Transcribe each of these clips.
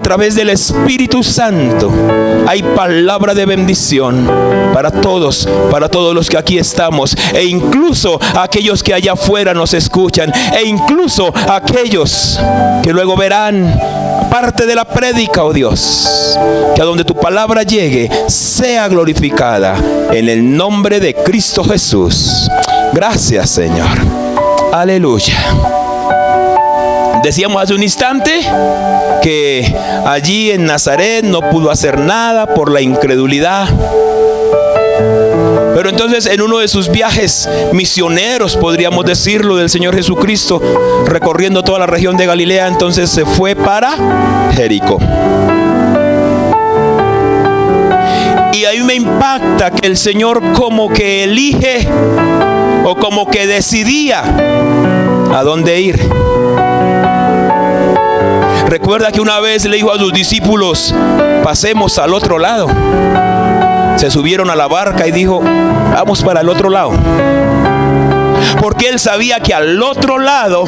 través del Espíritu Santo hay palabra de bendición para todos los que aquí estamos, e incluso aquellos que allá afuera nos escuchan, e incluso aquellos que luego verán parte de la prédica, oh Dios, que a donde tu palabra llegue sea glorificada en el nombre de Cristo Jesús. Gracias, Señor. Aleluya. Decíamos hace un instante que allí en Nazaret no pudo hacer nada por la incredulidad. Pero entonces en uno de sus viajes misioneros, podríamos decirlo, del Señor Jesucristo, recorriendo toda la región de Galilea, entonces se fue para Jericó. Y ahí me impacta que el Señor como que elige o como que decidía a dónde ir. Recuerda que una vez le dijo a sus discípulos: pasemos al otro lado. Se subieron a la barca y dijo: vamos para el otro lado. Porque él sabía que al otro lado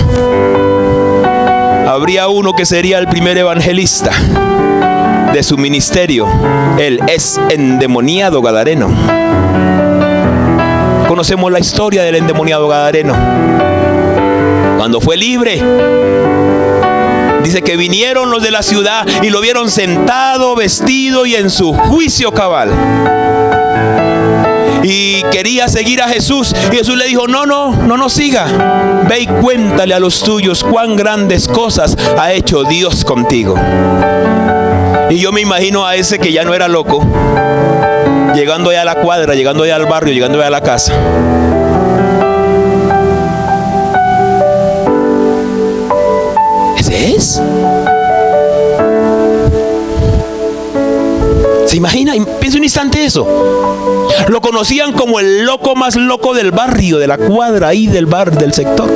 habría uno que sería el primer evangelista de su ministerio. Él es endemoniado gadareno. Conocemos la historia del endemoniado gadareno. Cuando fue libre, dice que vinieron los de la ciudad y lo vieron sentado, vestido y en su juicio cabal. Y quería seguir a Jesús. Y Jesús le dijo: no nos siga. Ve y cuéntale a los tuyos cuán grandes cosas ha hecho Dios contigo. Y yo me imagino a ese que ya no era loco, llegando allá a la cuadra, llegando allá al barrio, llegando allá a la casa. ¿Ese es? ¿Se imagina? Piensa un instante eso. Lo conocían como el loco más loco del barrio, de la cuadra ahí, del bar, del sector,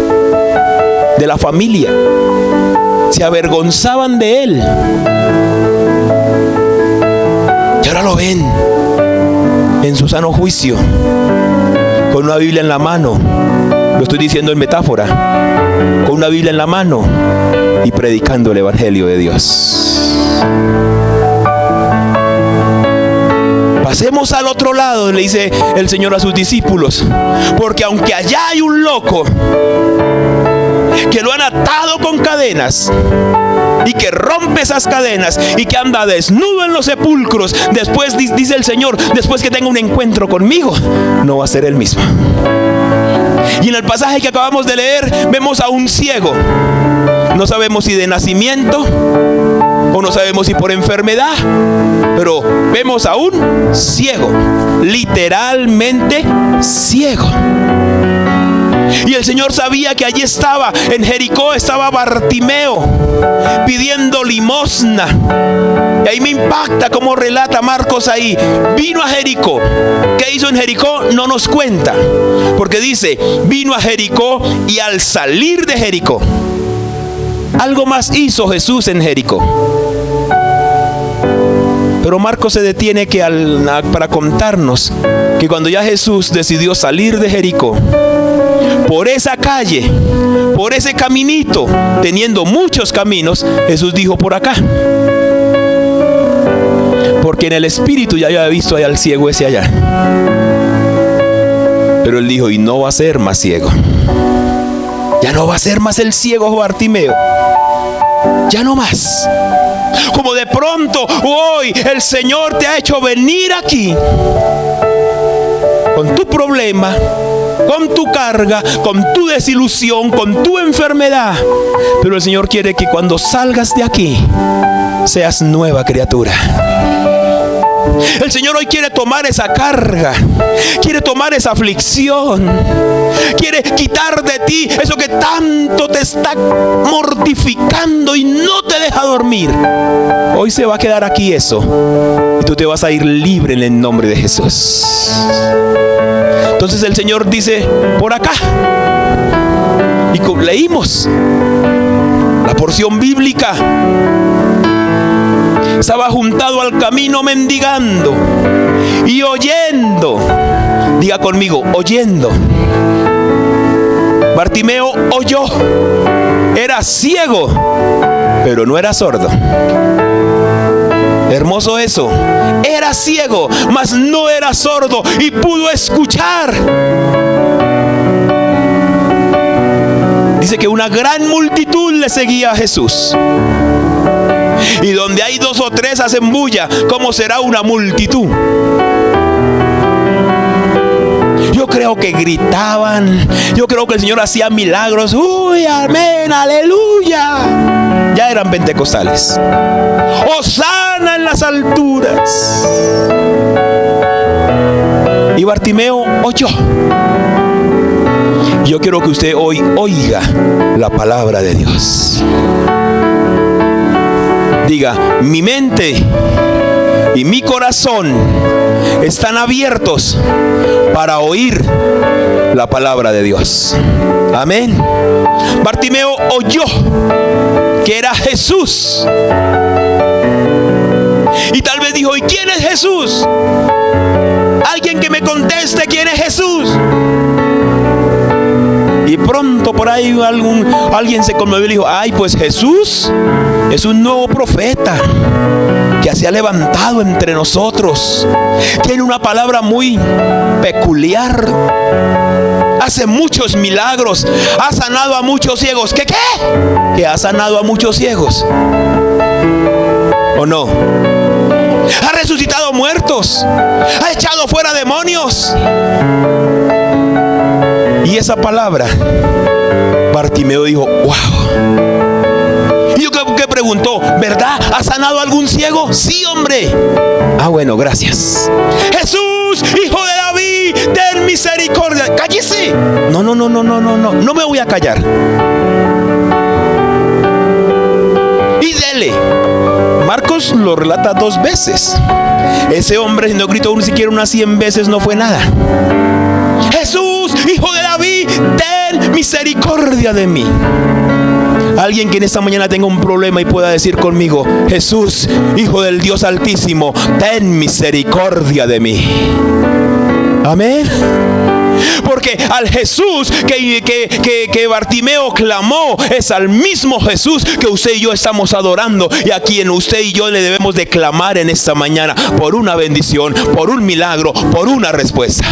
de la familia. Se avergonzaban de él. Y ahora lo ven en su sano juicio, con una Biblia en la mano. Lo estoy diciendo en metáfora. Con una Biblia en la mano y predicando el Evangelio de Dios. Pasemos al otro lado, le dice el Señor a sus discípulos, porque aunque allá hay un loco que lo han atado con cadenas y que rompe esas cadenas y que anda desnudo en los sepulcros, después dice el Señor, después que tenga un encuentro conmigo, no va a ser el mismo. Y en el pasaje que acabamos de leer vemos a un ciego. No sabemos si de nacimiento o no sabemos si por enfermedad, pero vemos a un ciego, literalmente ciego. Y el Señor sabía que allí estaba, en Jericó estaba Bartimeo pidiendo limosna. Y ahí me impacta cómo relata Marcos ahí. Vino a Jericó. ¿Qué hizo en Jericó? No nos cuenta, porque dice: vino a Jericó y al salir de Jericó. Algo más hizo Jesús en Jericó. Pero Marcos se detiene para contarnos que cuando ya Jesús decidió salir de Jericó, por esa calle, por ese caminito, teniendo muchos caminos, Jesús dijo: por acá. Porque en el espíritu ya había visto allá al ciego ese allá. Pero él dijo: y no va a ser más ciego. Ya no va a ser más el ciego Bartimeo. Ya no más. Como de pronto hoy el Señor te ha hecho venir aquí con tu problema, con tu carga, con tu desilusión, con tu enfermedad. Pero el Señor quiere que cuando salgas de aquí seas nueva criatura. El Señor hoy quiere tomar esa carga, quiere tomar esa aflicción, quiere quitar de ti eso que tanto te está mortificando y no te deja dormir. Hoy se va a quedar aquí eso y tú te vas a ir libre en el nombre de Jesús. Entonces el Señor dice: por acá. Y leímos la porción bíblica. Estaba juntado al camino mendigando y oyendo. Diga conmigo: oyendo. Bartimeo oyó. Era ciego, pero no era sordo. Hermoso eso. Era ciego, mas no era sordo y pudo escuchar. Dice que una gran multitud le seguía a Jesús. Y donde hay 2 o 3 hacen bulla, ¿cómo será una multitud? Yo creo que gritaban. Yo creo que el Señor hacía milagros. ¡Uy, amén, aleluya! Ya eran pentecostales. ¡Hosana en las alturas! Y Bartimeo oyó. Yo quiero que usted hoy oiga la palabra de Dios. Diga, mi mente y mi corazón están abiertos para oír la palabra de Dios. Amén. Bartimeo oyó que era Jesús. Y tal vez dijo, ¿y quién es Jesús? Alguien que me conteste quién es Jesús. Y pronto por ahí alguien se conmovió y dijo, ay, pues Jesús es un nuevo profeta que se ha levantado entre nosotros. Tiene una palabra muy peculiar. Hace muchos milagros. Ha sanado a muchos ciegos. ¿Qué? Que ha sanado a muchos ciegos. ¿O no? Ha resucitado muertos. Ha echado fuera demonios. Y esa palabra, Bartimeo dijo, wow. Y yo que preguntó, ¿verdad? ¿Ha sanado a algún ciego? Sí, hombre. Ah, bueno, gracias. Jesús, hijo de David, ten misericordia. Cállese. No me voy a callar. Y dele. Marcos lo relata 2 veces. Ese hombre, si no gritó ni siquiera unas 100 veces, no fue nada. Jesús, hijo de David, ten misericordia de mí. Alguien que en esta mañana tenga un problema y pueda decir conmigo, Jesús, hijo del Dios Altísimo, ten misericordia de mí. Amén. Porque al Jesús que Bartimeo clamó es al mismo Jesús que usted y yo estamos adorando, y a quien usted y yo le debemos de clamar en esta mañana por una bendición, por un milagro, por una respuesta.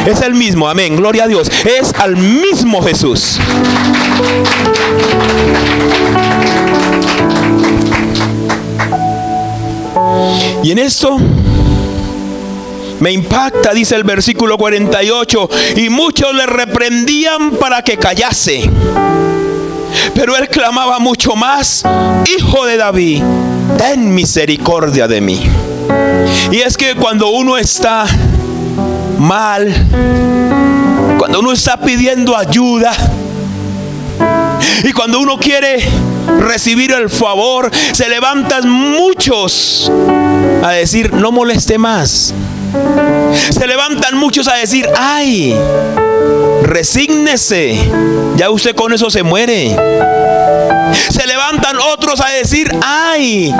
Es el mismo, amén, gloria a Dios. Es al mismo Jesús. Y en esto me impacta, dice el versículo 48, y muchos le reprendían para que callase. Pero él clamaba mucho más, Hijo de David, ten misericordia de mí. Y es que cuando uno está mal, cuando uno está pidiendo ayuda, y cuando uno quiere recibir el favor, se levantan muchos a decir, no moleste más. Se levantan muchos a decir, ay, resígnese, ya usted con eso se muere. Se levantan otros a decir, ay,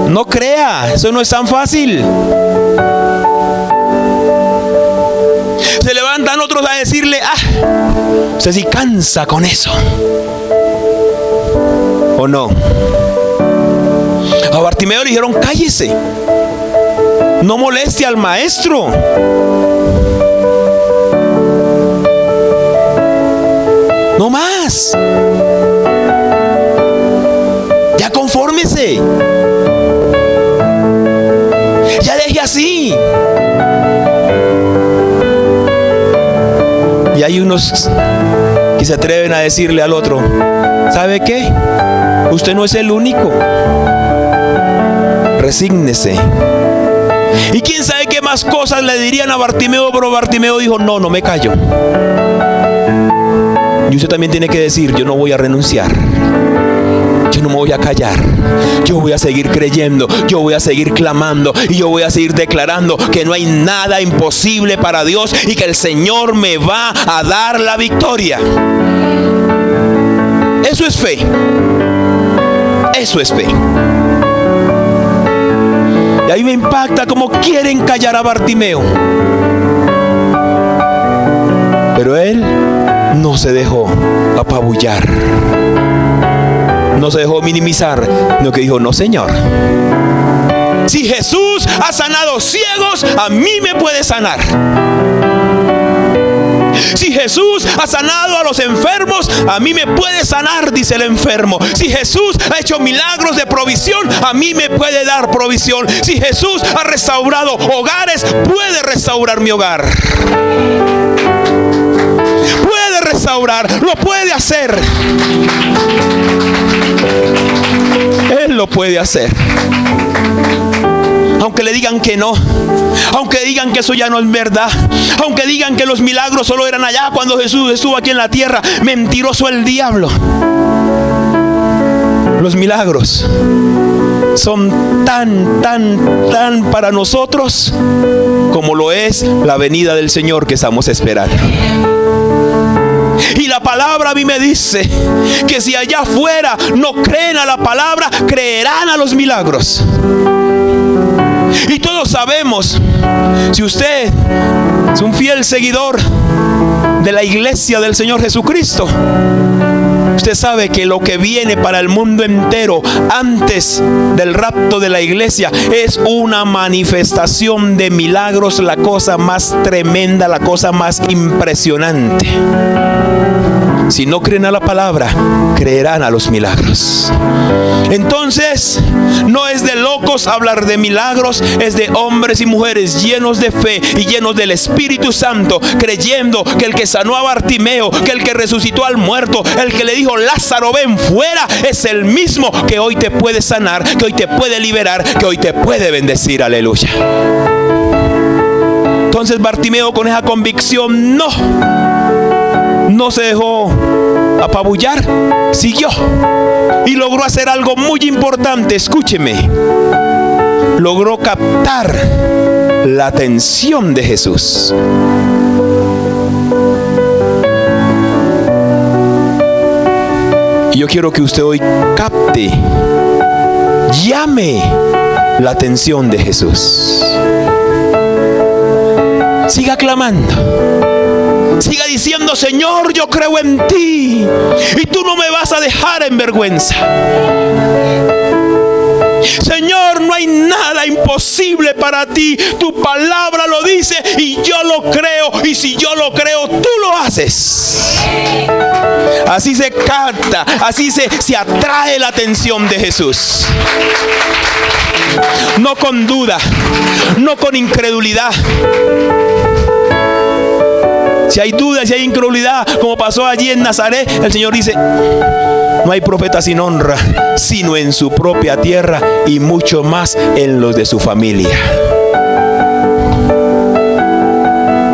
no crea, eso no es tan fácil. Se levantan otros a decirle, usted sí cansa con eso. ¿O no? A Bartimeo le dijeron, cállese, no moleste al maestro. No más. Ya confórmese. Ya deje así. Y hay unos que se atreven a decirle al otro, ¿sabe qué? Usted no es el único. Resígnese. Y quién sabe qué más cosas le dirían a Bartimeo, pero Bartimeo dijo, no me callo. Y usted también tiene que decir, yo no voy a renunciar. Yo no me voy a callar. Yo voy a seguir creyendo. Yo voy a seguir clamando. Y yo voy a seguir declarando que no hay nada imposible para Dios y que el Señor me va a dar la victoria. Eso es fe. Eso es fe. Y ahí me impacta cómo quieren callar a Bartimeo. Pero él no se dejó apabullar. no se dejó minimizar, sino que dijo: no, Señor, si Jesús ha sanado ciegos, a mí me puede sanar. Si Jesús ha sanado a los enfermos, a mí me puede sanar, dice el enfermo. Si Jesús ha hecho milagros de provisión, a mí me puede dar provisión. Si Jesús ha restaurado hogares, puede restaurar mi hogar. Puede restaurar, lo puede hacer. Él lo puede hacer. Aunque le digan que no, aunque digan que eso ya no es verdad, aunque digan que los milagros solo eran allá cuando Jesús estuvo aquí en la tierra, mentiroso el diablo. Los milagros son tan para nosotros como lo es la venida del Señor que estamos esperando. Y la palabra a mí me dice que si allá afuera no creen a la palabra, creerán a los milagros. Y todos sabemos, si usted es un fiel seguidor de la iglesia del Señor Jesucristo, usted sabe que lo que viene para el mundo entero antes del rapto de la iglesia es una manifestación de milagros, la cosa más tremenda, la cosa más impresionante. Si no creen a la palabra, creerán a los milagros. Entonces, no es de locos hablar de milagros, es de hombres y mujeres llenos de fe y llenos del Espíritu Santo, creyendo que el que sanó a Bartimeo, que el que resucitó al muerto, el que le dijo: Lázaro, ven fuera, es el mismo que hoy te puede sanar, que hoy te puede liberar, que hoy te puede bendecir. Aleluya. Entonces Bartimeo, con esa convicción, no se dejó apabullar, siguió y logró hacer algo muy importante. Escúcheme, logró captar la atención de Jesús. Y yo quiero que usted hoy capte, llame la atención de Jesús. Siga clamando. Siga diciendo: Señor, yo creo en ti y tú no me vas a dejar en vergüenza. Señor, no hay nada imposible para ti. Tu palabra lo dice y yo lo creo. Y si yo lo creo, tú lo haces. Así se capta, así se atrae la atención de Jesús. No con duda, no con incredulidad. Si hay duda, si hay incredulidad, como pasó allí en Nazaret, el Señor dice: no hay profeta sin honra, sino en su propia tierra, y mucho más en los de su familia.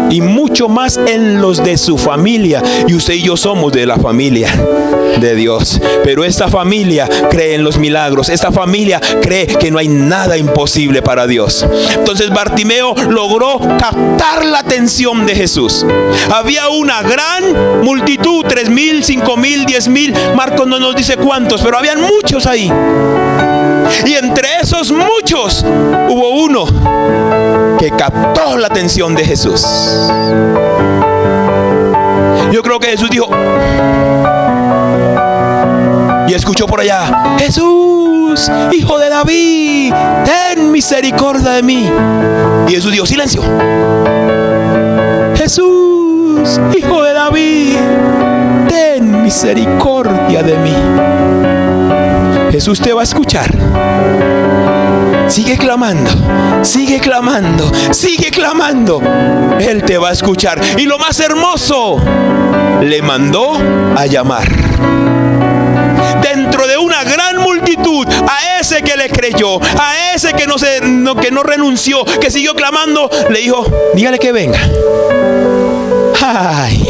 Y mucho más en los de su familia. Y usted y yo somos de la familia de Dios. Pero esta familia cree en los milagros. Esta familia cree que no hay nada imposible para Dios. Entonces Bartimeo logró captar la atención de Jesús. Había una gran multitud, 3,000, 5,000, 10,000. Marcos no nos dice cuántos, pero habían muchos ahí. Y entre esos muchos hubo uno que captó la atención de Jesús. Yo creo que Jesús dijo, y escuchó por allá: Jesús, hijo de David, ten misericordia de mí. Y Jesús dijo: silencio. Jesús, hijo de David, ten misericordia de mí. Jesús te va a escuchar. Sigue clamando, sigue clamando, sigue clamando. Él te va a escuchar. Y lo más hermoso, le mandó a llamar. Dentro de una gran multitud, a ese que le creyó, a ese que no renunció, que siguió clamando, le dijo: dígale que venga. Ay.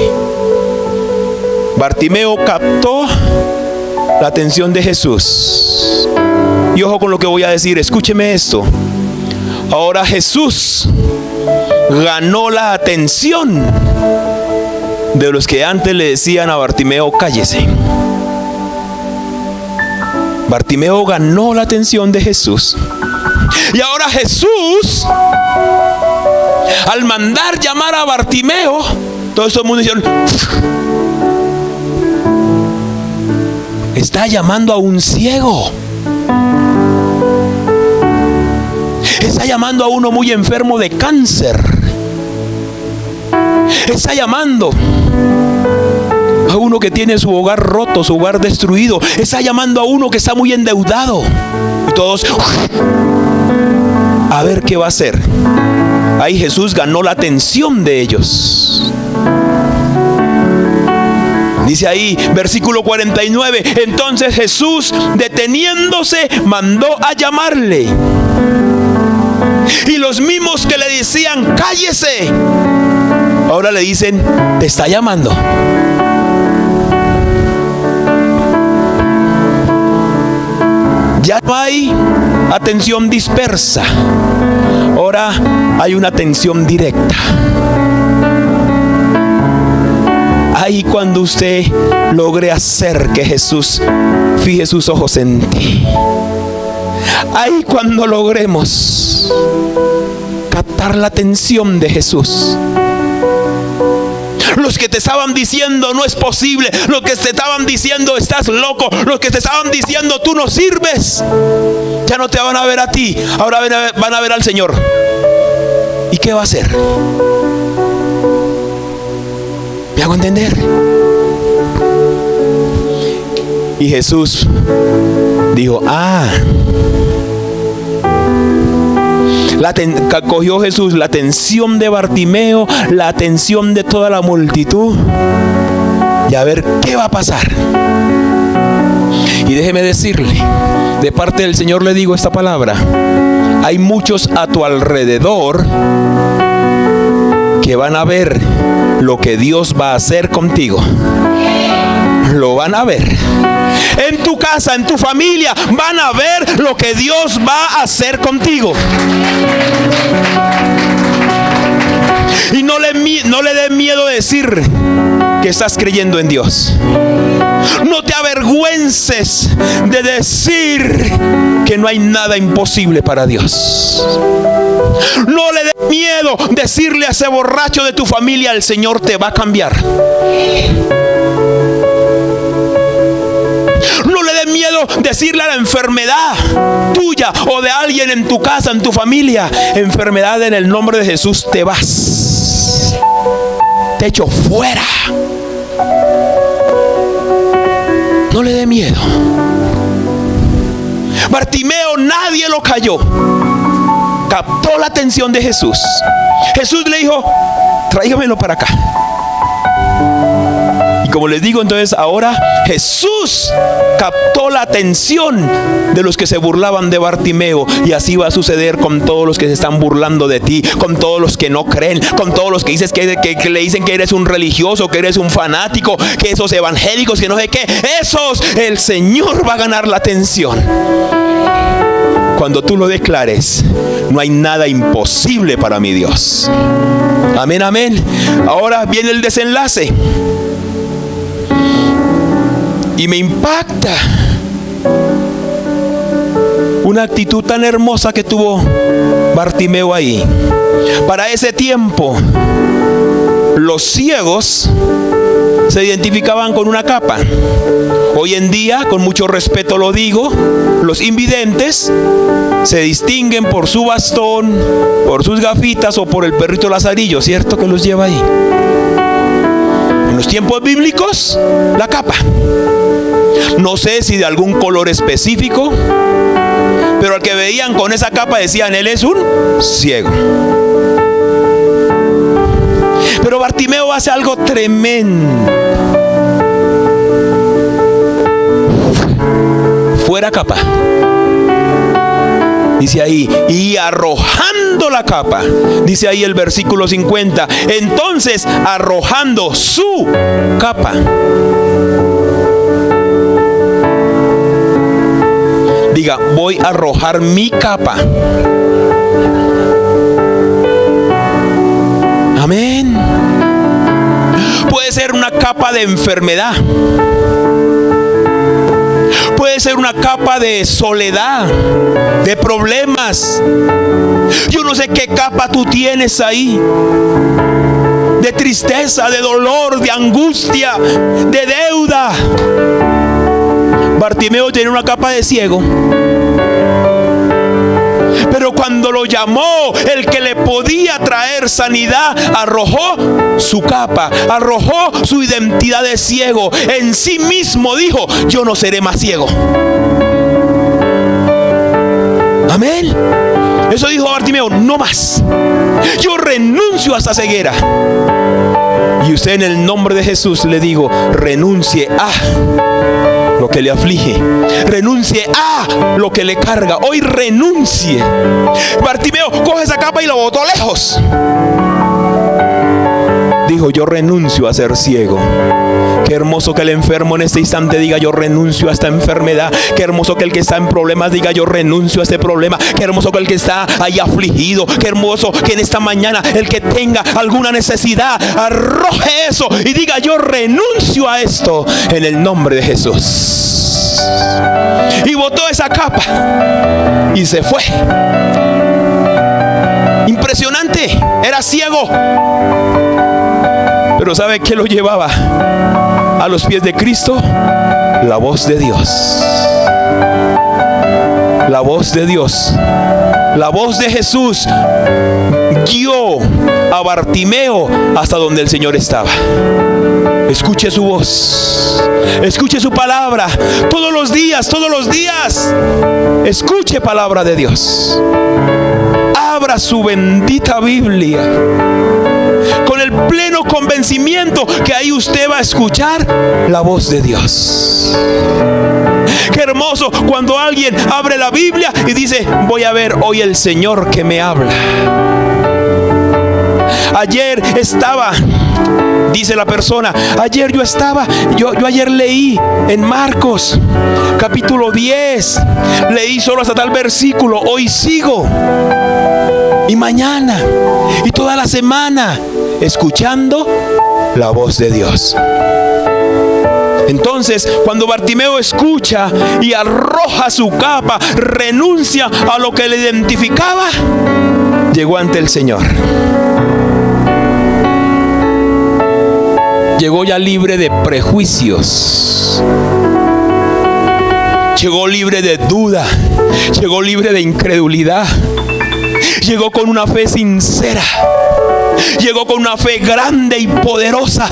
Bartimeo captó la atención de Jesús. Y ojo con lo que voy a decir, escúcheme esto. Ahora Jesús ganó la atención de los que antes le decían a Bartimeo: cállese. Bartimeo ganó la atención de Jesús. Y ahora Jesús, al mandar llamar a Bartimeo, todo el mundo dijeron: está llamando a un ciego. Está llamando a uno muy enfermo de cáncer. Está llamando a uno que tiene su hogar roto, su hogar destruido. Está llamando a uno que está muy endeudado. Y todos, a ver qué va a hacer. Ahí Jesús ganó la atención de ellos. Dice ahí, versículo 49, entonces Jesús, deteniéndose, mandó a llamarle. Y los mismos que le decían, cállese, ahora le dicen, te está llamando. Ya no hay atención dispersa, ahora hay una atención directa. Ahí cuando usted logre hacer que Jesús fije sus ojos en ti. Ahí cuando logremos captar la atención de Jesús. Los que te estaban diciendo no es posible, los que te estaban diciendo estás loco, los que te estaban diciendo tú no sirves, ya no te van a ver a ti, ahora van a ver al Señor. ¿Y qué va a hacer? ¿Me hago entender? Y Jesús dijo, cogió Jesús la atención de Bartimeo, la atención de toda la multitud, y a ver qué va a pasar. Y déjeme decirle, de parte del Señor le digo esta palabra: hay muchos a tu alrededor que van a ver lo que Dios va a hacer contigo. Lo van a ver. En tu casa, en tu familia, van a ver lo que Dios va a hacer contigo. Y no le dé miedo decir que estás creyendo en Dios. No te avergüences de decir que no hay nada imposible para Dios. No le dé miedo decirle a ese borracho de tu familia, el Señor te va a cambiar. No le dé miedo decirle a la enfermedad tuya o de alguien en tu casa, en tu familia, enfermedad, en el nombre de Jesús te vas, te echo fuera. No le dé miedo. Bartimeo, nadie lo cayó. Captó la atención de Jesús. Jesús le dijo, tráigamelo para acá. Y como les digo, entonces ahora Jesús captó la atención de los que se burlaban de Bartimeo. Y así va a suceder con todos los que se están burlando de ti, con todos los que no creen, con todos los que dices que le dicen que eres un religioso, que eres un fanático, que esos evangélicos, que no sé qué. Esos, el Señor va a ganar la atención. Cuando tú lo declares, no hay nada imposible para mi Dios. Amén, amén. Ahora viene el desenlace. Y me impacta una actitud tan hermosa que tuvo Bartimeo ahí. Para ese tiempo, los ciegos se identificaban con una capa. Hoy en día, con mucho respeto lo digo, los invidentes se distinguen por su bastón, por sus gafitas o por el perrito lazarillo, ¿cierto? Que los lleva ahí. En los tiempos bíblicos, la capa. No sé si de algún color específico, pero al que veían con esa capa decían, él es un ciego. Pero Bartimeo hace algo tremendo. Fuera capa. Dice ahí, y arrojando la capa, dice ahí el versículo 50, entonces arrojando su capa. Diga, voy a arrojar mi capa. Amén. Puede ser una capa de enfermedad. Puede ser una capa de soledad, de problemas. Yo no sé qué capa tú tienes ahí. De tristeza, de dolor, de angustia, de deuda. Bartimeo tenía una capa de ciego. Pero cuando lo llamó el que le podía traer sanidad, arrojó su capa, arrojó su identidad de ciego. En sí mismo dijo: yo no seré más ciego. Amén. Eso dijo Bartimeo: no más. Yo renuncio a esta ceguera. Y usted, en el nombre de Jesús, le digo: renuncie a lo que le aflige, renuncie a lo que le carga. Hoy renuncie. Bartimeo coge esa capa y la botó lejos. Dijo: yo renuncio a ser ciego. Qué hermoso que el enfermo en este instante diga: yo renuncio a esta enfermedad. Qué hermoso que el que está en problemas diga: yo renuncio a este problema. Qué hermoso que el que está ahí afligido. Qué hermoso que en esta mañana el que tenga alguna necesidad arroje eso y diga: yo renuncio a esto en el nombre de Jesús. Y botó esa capa y se fue. Impresionante. Era ciego, pero ¿sabe qué lo llevaba a los pies de Cristo? La voz de Dios. La voz de Dios. La voz de Jesús guió a Bartimeo hasta donde el Señor estaba. Escuche su voz. Escuche su palabra. Todos los días, todos los días. Escuche palabra de Dios. Abra su bendita Biblia con el pleno convencimiento que ahí usted va a escuchar la voz de Dios. Qué hermoso cuando alguien abre la Biblia y dice: voy a ver hoy el Señor que me habla. Ayer estaba, dice la persona, yo ayer leí en Marcos capítulo 10, leí solo hasta tal versículo, hoy sigo. Y mañana y toda la semana escuchando la voz de Dios. Entonces, cuando Bartimeo escucha y arroja su capa, renuncia a lo que le identificaba, llegó ante el Señor. Llegó ya libre de prejuicios. Llegó libre de duda. Llegó libre de incredulidad. Llegó con una fe sincera. Llegó con una fe grande y poderosa.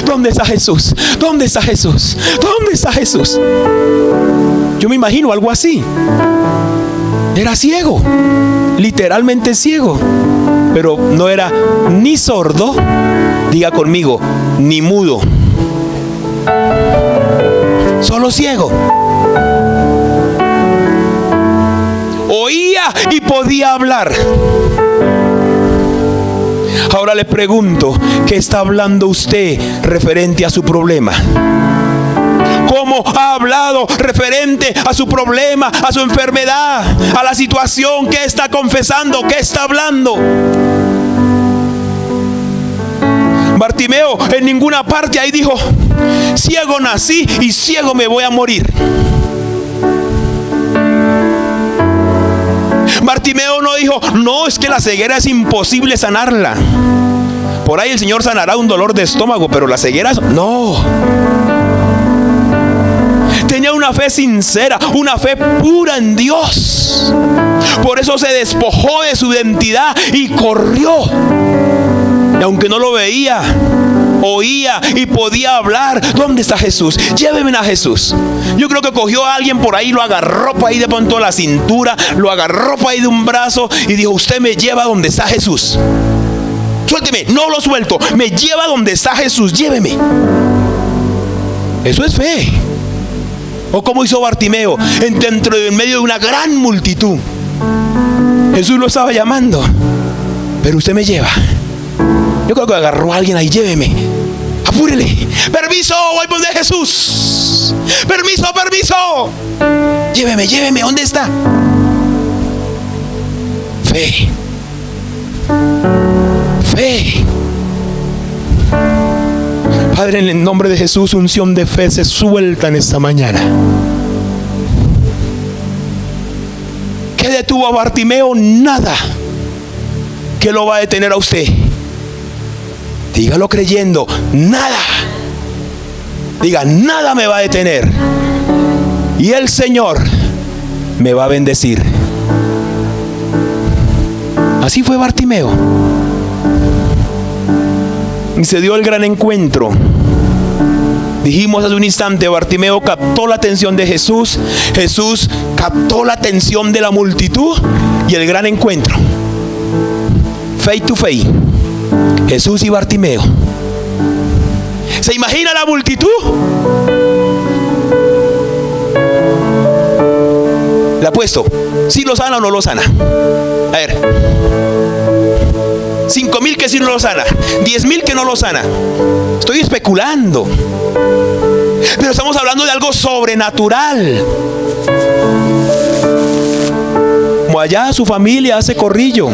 ¿Dónde está Jesús? ¿Dónde está Jesús? ¿Dónde está Jesús? Yo me imagino algo así. Era ciego, literalmente ciego, pero no era ni sordo, diga conmigo, ni mudo. Solo ciego. Oía y podía hablar. Ahora le pregunto, ¿qué está hablando usted referente a su problema? ¿Cómo ha hablado referente a su problema, a su enfermedad, a la situación que está confesando, que está hablando? Bartimeo en ninguna parte ahí dijo: ciego nací y ciego me voy a morir. Bartimeo no dijo: no, es que la ceguera es imposible sanarla. Por ahí el Señor sanará un dolor de estómago, pero la ceguera no. Tenía una fe sincera, una fe pura en Dios. Por eso se despojó de su identidad y corrió. Y aunque no lo veía, oía y podía hablar. ¿Dónde está Jesús? Lléveme a Jesús. Yo creo que cogió a alguien por ahí, lo agarró por ahí de pronto a la cintura, lo agarró por ahí de un brazo y dijo: usted me lleva donde está Jesús. Suélteme, no lo suelto, me lleva donde está Jesús, lléveme. Eso es fe. O como hizo Bartimeo, en medio de una gran multitud. Jesús lo estaba llamando, pero usted me lleva. Yo creo que agarró a alguien ahí: lléveme, apúrele, permiso, voy por donde Jesús, permiso, lléveme, ¿dónde está? Fe. Padre, en el nombre de Jesús, unción de fe se suelta en esta mañana. ¿Qué detuvo a Bartimeo? Nada. ¿Qué lo va a detener a usted? Dígalo creyendo: nada. Diga: nada me va a detener. y el Señor me va a bendecir. Así fue Bartimeo. Y se dio el gran encuentro. Dijimos hace un instante, Bartimeo captó la atención de Jesús. Jesús captó la atención de la multitud y el gran encuentro. Face to face, Jesús y Bartimeo. ¿Se imagina la multitud? Le apuesto, si lo sana o no lo sana. A ver, 5,000 que sí no lo sana, 10,000 que no lo sana. Estoy especulando, pero estamos hablando de algo sobrenatural. Como allá su familia hace corrillo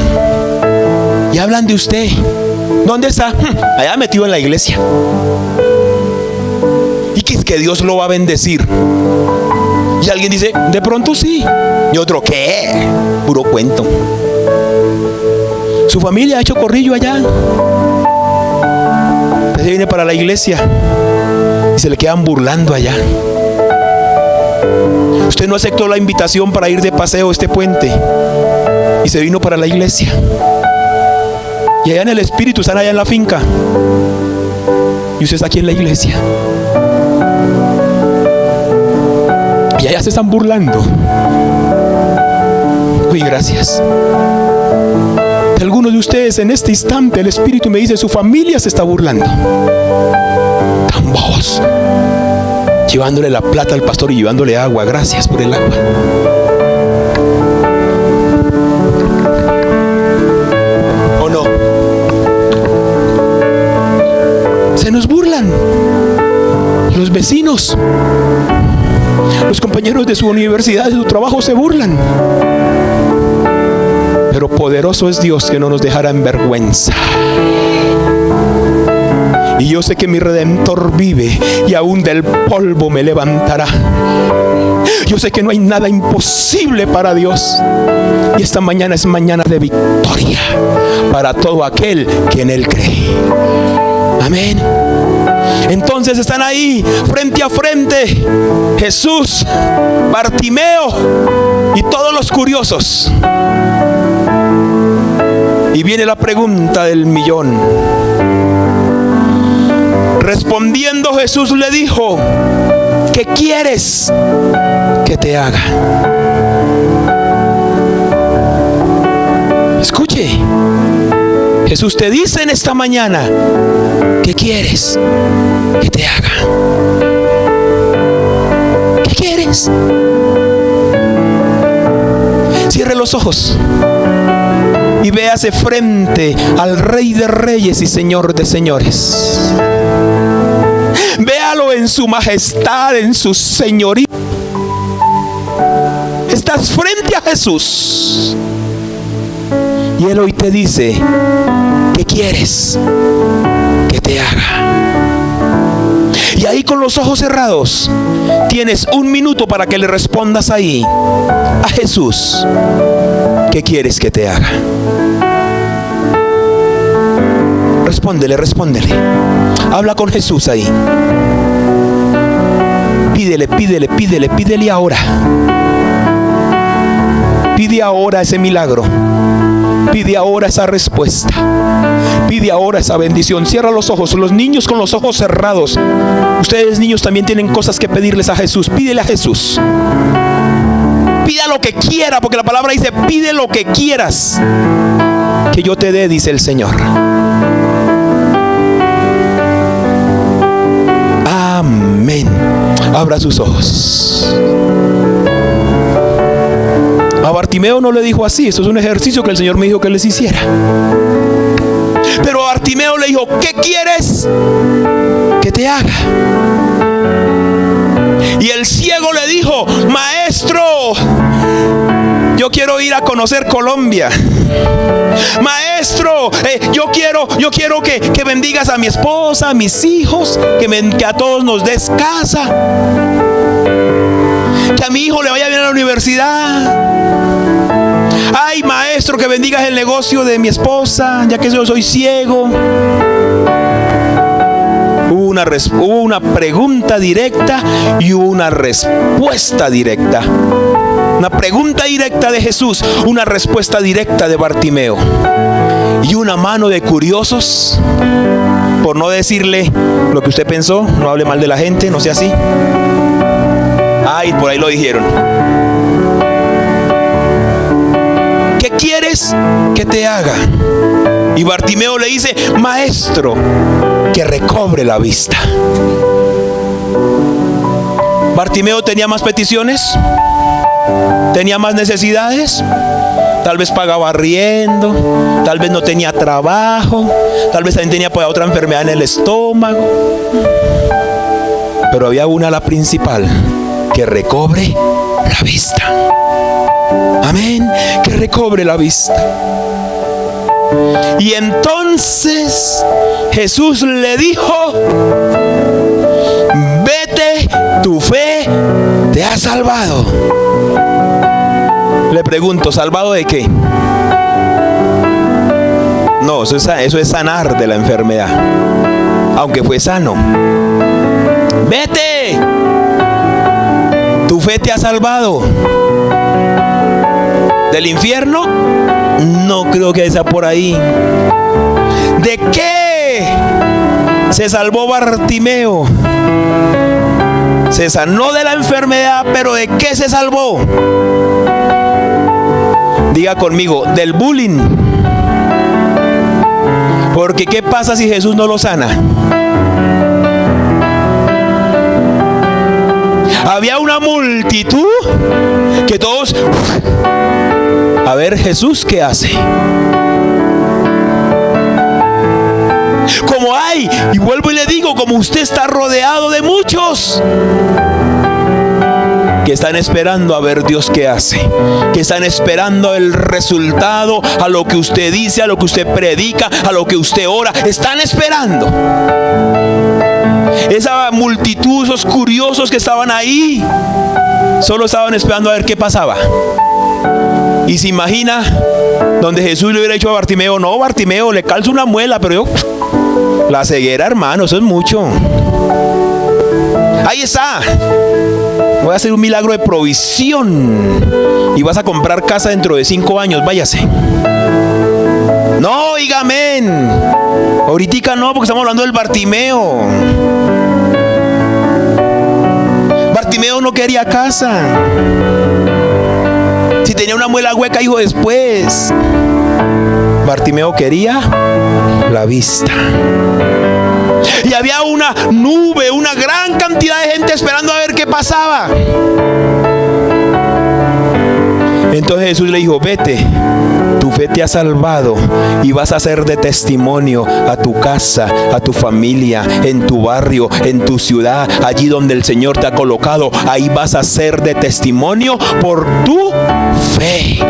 y hablan de usted. ¿Dónde está? Allá metido en la iglesia. Y que es que Dios lo va a bendecir. Y alguien dice, de pronto sí. Y otro, ¿qué? Puro cuento. Su familia ha hecho corrillo allá. Se viene para la iglesia y se le quedan burlando allá. Usted no aceptó la invitación para ir de paseo este puente y se vino para la iglesia. Y allá en el espíritu están allá en la finca y usted está aquí en la iglesia. Y allá se están burlando. Uy, gracias. De algunos de ustedes en este instante el Espíritu me dice, su familia se está burlando. Tan bobos. Llevándole la plata al pastor y llevándole agua. Gracias por el agua. ¿O no? Se nos burlan. Los vecinos, los compañeros de su universidad, de su trabajo se burlan. Pero poderoso es Dios que no nos dejará en vergüenza. Y yo sé que mi Redentor vive y aún del polvo me levantará. Yo sé que no hay nada imposible para Dios. Y esta mañana es mañana de victoria para todo aquel que en Él cree. Amén. Entonces están ahí frente a frente Jesús, Bartimeo y todos los curiosos. Y viene la pregunta del millón. Respondiendo Jesús le dijo, ¿qué quieres que te haga? Escuche, Jesús te dice en esta mañana, ¿qué quieres que te haga? ¿Qué quieres? Cierre los ojos y véase frente al Rey de Reyes y Señor de Señores. Véalo en su majestad, en su señoría. Estás frente a Jesús y Él hoy te dice, ¿qué quieres que te haga? Y ahí con los ojos cerrados tienes 1 minuto para que le respondas ahí a Jesús, ¿qué quieres que te haga? Respóndele, respóndele. Habla con Jesús ahí. Pídele, pídele, pídele, pídele ahora. Pide ahora ese milagro. Pide ahora esa respuesta. Pide ahora esa bendición. Cierra los ojos. Los niños con los ojos cerrados. Ustedes niños también tienen cosas que pedirles a Jesús. Pídele a Jesús. Pida lo que quiera, porque la palabra dice, pide lo que quieras que yo te dé, dice el Señor. Amén. Abra sus ojos. A Bartimeo no le dijo así. Esto es un ejercicio que el Señor me dijo que les hiciera. Pero a Bartimeo le dijo, ¿qué quieres que te haga? Y el ciego le dijo, maestro, yo quiero ir a conocer Colombia. Maestro, yo quiero que bendigas a mi esposa, a mis hijos, que a todos nos des casa, que a mi hijo le vaya bien a la universidad. Ay, maestro, que bendigas el negocio de mi esposa, ya que yo soy ciego. hubo una pregunta directa y hubo una respuesta directa. Una pregunta directa de Jesús, una respuesta directa de Bartimeo. Y una mano de curiosos, por no decirle lo que usted pensó, no hable mal de la gente, no sea así. Ay, por ahí lo dijeron. ¿Qué quieres que te haga? Y Bartimeo le dice: maestro, que recobre la vista. Bartimeo tenía más peticiones, tenía más necesidades. Tal vez pagaba arriendo, tal vez no tenía trabajo, tal vez también tenía otra enfermedad en el estómago. Pero había una, la principal: que recobre la vista. Amén, que recobre la vista. Y entonces Jesús le dijo: vete, tu fe te ha salvado. Le pregunto, ¿salvado de qué? No, eso es sanar de la enfermedad, aunque fue sano. Vete, tu fe te ha salvado. ¿Del infierno? No creo que sea por ahí. ¿De qué se salvó Bartimeo? Se sanó de la enfermedad, pero ¿de qué se salvó? Diga conmigo: del bullying. Porque ¿qué pasa si Jesús no lo sana? Había una multitud que todos, a ver Jesús qué hace. Como hay, y vuelvo y le digo, como usted está rodeado de muchos que están esperando a ver Dios qué hace, que están esperando el resultado a lo que usted dice, a lo que usted predica, a lo que usted ora. Están esperando. Esa multitud, esos curiosos que estaban ahí, solo estaban esperando a ver qué pasaba. Y se imagina donde Jesús le hubiera dicho a Bartimeo: no, Bartimeo, le calzo una muela, pero yo, la ceguera, hermano, eso es mucho. Ahí está. Voy a hacer un milagro de provisión y vas a comprar casa dentro de 5 años, váyase. No, oiga, amén. Ahorita no, porque estamos hablando del Bartimeo. Bartimeo no quería casa. Si tenía una muela hueca, dijo después. Bartimeo quería la vista. Y había una nube, una gran cantidad de gente esperando a ver qué pasaba. Entonces Jesús le dijo: vete, tu fe te ha salvado y vas a ser de testimonio a tu casa, a tu familia, en tu barrio, en tu ciudad, allí donde el Señor te ha colocado. Ahí vas a ser de testimonio por tu fe.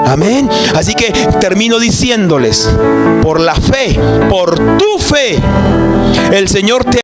Amén. Así que termino diciéndoles: por la fe, por tu fe, el Señor te